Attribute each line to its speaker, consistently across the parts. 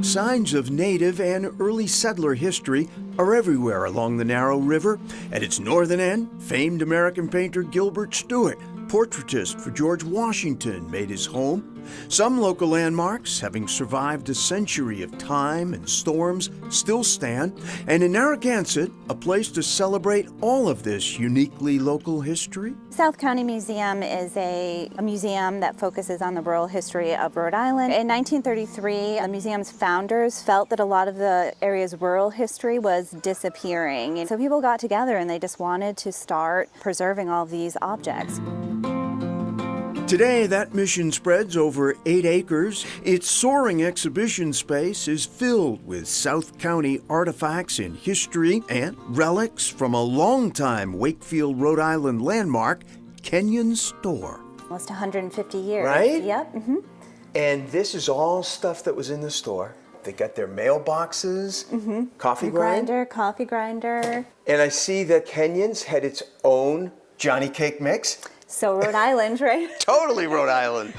Speaker 1: Signs of native and early settler history are everywhere along the narrow river. At its northern end, famed American painter Gilbert Stuart, portraitist for George Washington, made his home. Some local landmarks, having survived a century of time and storms, still stand. And in Narragansett, a place to celebrate all of this uniquely local history.
Speaker 2: South County Museum is a museum that focuses on the rural history of Rhode Island. In 1933, the museum's founders felt that a lot of the area's rural history was disappearing. And so people got together and they just wanted to start preserving all of these objects.
Speaker 1: Today, that mission spreads over 8 acres. Its soaring exhibition space is filled with South County artifacts in history and relics from a longtime Wakefield, Rhode Island landmark, Kenyon's Store.
Speaker 2: Almost 150 years.
Speaker 1: Right?
Speaker 2: Yep. Mm-hmm.
Speaker 1: And this is all stuff that was in the store. They got their mailboxes, coffee grinder.
Speaker 2: Coffee grinder.
Speaker 1: And I see that Kenyon's had its own Johnny Cake Mix.
Speaker 2: So Rhode Island, right?
Speaker 1: Totally Rhode Island.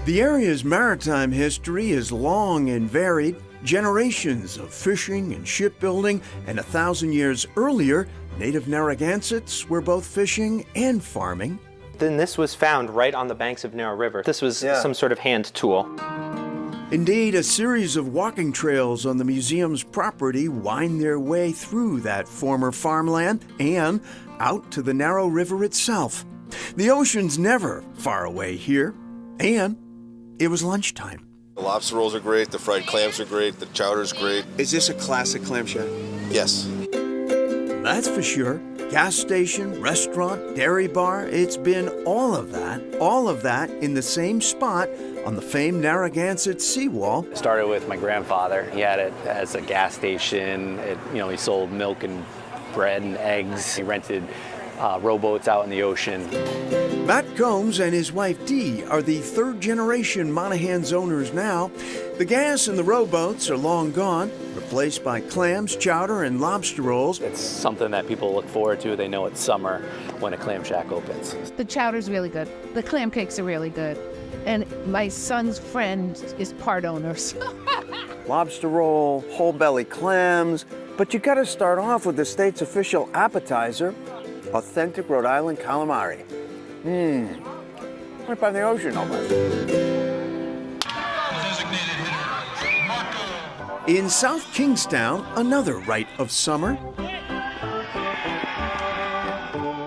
Speaker 1: The area's maritime history is long and varied. Generations of fishing and shipbuilding, and 1,000 years earlier, native Narragansetts were both fishing and farming.
Speaker 3: Then this was found right on the banks of Narrow River. This was some sort of hand tool.
Speaker 1: Indeed, a series of walking trails on the museum's property wind their way through that former farmland and out to the Narrow River itself. The ocean's never far away here, and it was lunchtime.
Speaker 4: The lobster rolls are great, the fried clams are great, the chowder's great.
Speaker 1: Is this a classic clam shack?
Speaker 4: Yes.
Speaker 1: That's for sure. Gas station, restaurant, dairy bar, it's been all of that in the same spot on the famed Narragansett seawall.
Speaker 5: It started with my grandfather. He had it as a gas station. He sold milk and bread and eggs. He rented rowboats out in the ocean.
Speaker 1: Matt Combs and his wife Dee are the third-generation Monahans owners now. The gas and the rowboats are long gone, replaced by clams, chowder, and lobster rolls.
Speaker 5: It's something that people look forward to. They know it's summer when a clam shack opens.
Speaker 6: The chowder's really good. The clam cakes are really good. And my son's friend is part owner.
Speaker 1: Lobster roll, whole belly clams, but you gotta start off with the state's official appetizer, authentic Rhode Island calamari. Right by the ocean almost. In South Kingstown, another rite of summer.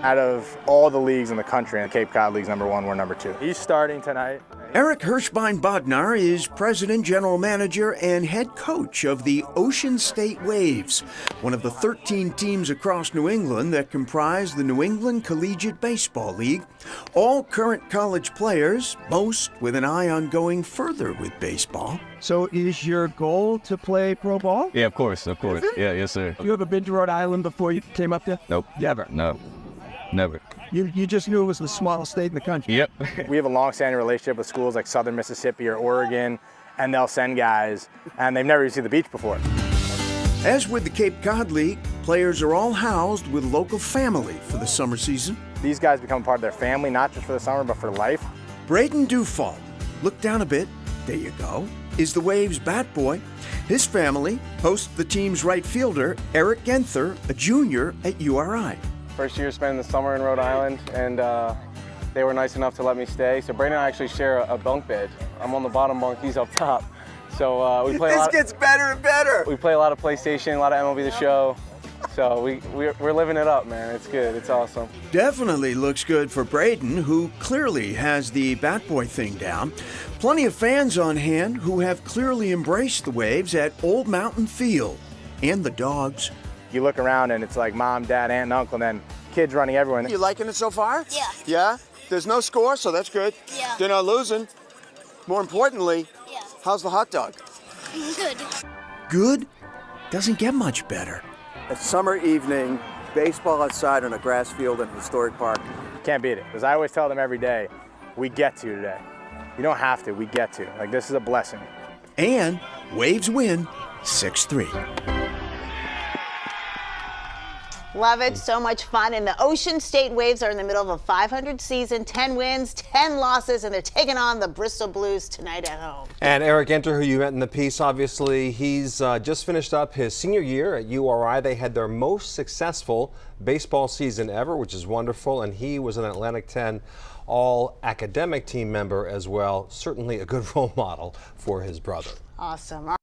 Speaker 7: Out of all the leagues in the country, and Cape Cod League's #1, we're #2. He's starting tonight.
Speaker 1: Eric Hirschbein-Bodnar is president, general manager, and head coach of the Ocean State Waves, one of the 13 teams across New England that comprise the New England Collegiate Baseball League. All current college players, most with an eye on going further with baseball.
Speaker 8: So is your goal to play pro ball?
Speaker 9: Yeah, of course. Yeah, yes, sir.
Speaker 8: You ever been to Rhode Island before you came up there?
Speaker 9: Nope.
Speaker 8: Never?
Speaker 9: No, never.
Speaker 8: You just knew it was the smallest state in the country?
Speaker 9: Yep.
Speaker 7: We have a long-standing relationship with schools like Southern Mississippi or Oregon, and they'll send guys, and they've never even seen the beach before.
Speaker 1: As with the Cape Cod League, players are all housed with local family for the summer season.
Speaker 7: These guys become part of their family, not just for the summer, but for life.
Speaker 1: Braden Dufall, look down a bit, there you go, is the Waves bat boy. His family hosts the team's right fielder, Eric Genther, a junior at URI.
Speaker 10: First year spending the summer in Rhode Island, and they were nice enough to let me stay. So Brandon and I actually share a bunk bed. I'm on the bottom bunk, he's up top. So we play
Speaker 1: This gets better and better.
Speaker 10: We play a lot of PlayStation, a lot of MLB The Show. So we're living it up, man. It's good, it's awesome.
Speaker 1: Definitely looks good for Braden, who clearly has the bat boy thing down. Plenty of fans on hand who have clearly embraced the Waves at Old Mountain Field. And the dogs.
Speaker 7: You look around and it's like mom, dad, aunt, and uncle, and then kids running everywhere.
Speaker 1: You liking it so far?
Speaker 11: Yeah.
Speaker 1: Yeah? There's no score, so that's good.
Speaker 11: Yeah.
Speaker 1: They're not losing. More importantly,
Speaker 11: Yeah.
Speaker 1: how's the hot dog?
Speaker 11: Good.
Speaker 1: Good? Doesn't get much better.
Speaker 12: A summer evening, baseball outside on a grass field in a historic park.
Speaker 7: Can't beat it. As I always tell them every day, we get to today. You don't have to, we get to. Like, this is a blessing.
Speaker 1: And Waves win 6-3.
Speaker 11: Love it. So much fun. And the Ocean State Waves are in the middle of a 500 season, 10 wins, 10 losses, and they're taking on the Bristol Blues tonight at home.
Speaker 13: And Eric Enter, who you met in the piece, obviously, he's just finished up his senior year at URI. They had their most successful baseball season ever, which is wonderful. And he was an Atlantic 10 all-academic team member as well. Certainly a good role model for his brother.
Speaker 11: Awesome.